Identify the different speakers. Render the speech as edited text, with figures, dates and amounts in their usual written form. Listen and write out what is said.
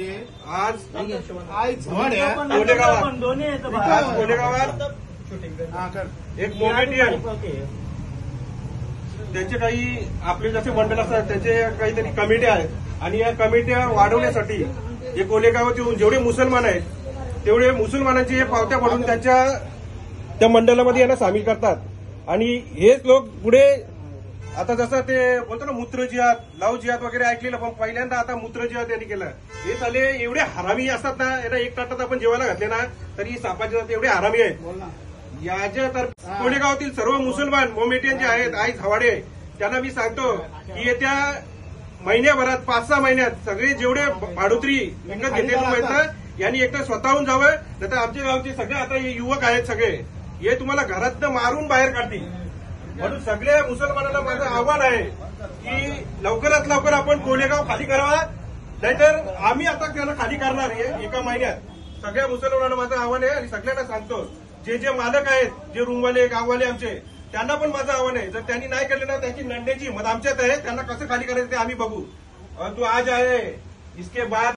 Speaker 1: नाहीये
Speaker 2: आज कोलेगावात एक मोमेडियन त्यांचे काही आपले जसे मंडळ असतात त्याचे काहीतरी कमिटी आहेत आणि या कमिट्या वाढवण्यासाठी हे कोलेगावात जेवढे मुसलमान आहेत तेवढे मुसलमानांची हे पावत्या पडून त्या मंडळामध्ये यांना सामील करतात आणि हेच लोक पुढे आता जसं ते बोलतो ना मूत्र जिहाद लाव जिहाद वगैरे ऐकलेलं पण पहिल्यांदा आता मूत्र जिहाद यांनी केलं. हे झाले एवढे हरामी असतात ना यांना एक ताटात आपण जेवायला घातले ना तरी सापाचे एवढे हरामी आहेत. याच्यातर्फे कोलेगावातील सर्व मुसलमान मोमेटियन जे आहेत आई झवाडे त्यांना मी सांगतो की येत्या महिन्याभरात 5-6 महिन्यात सगळे जेवढे भाडोत्री विकत घेतले लोक यांनी एकदा स्वतःहून जावं नाही तर आमच्या गावचे सगळे आता हे युवक आहेत सगळे हे तुम्हाला घरातनं मारून बाहेर काढतील. म्हणून सगळ्या मुसलमानांना माझं आव्हान आहे की लवकरात लवकर आपण कोलेगाव खाली करावा नाहीतर आम्ही आता त्यांना खाली करणार आहे एका महिन्यात. सगळ्या मुसलमानांना माझं आव्हान आहे आणि सगळ्यांना सांगतो जे मालक आहेत जे रूमवाले गाववाले आमचे त्यांना पण माझं आव्हान आहे जर त्यांनी नाही केलं ना त्यांची लढण्याची हिंमत आमच्यात आहे. त्यांना कसं खाली करायचं ते आम्ही बघू. तू आज आहे इसके बाद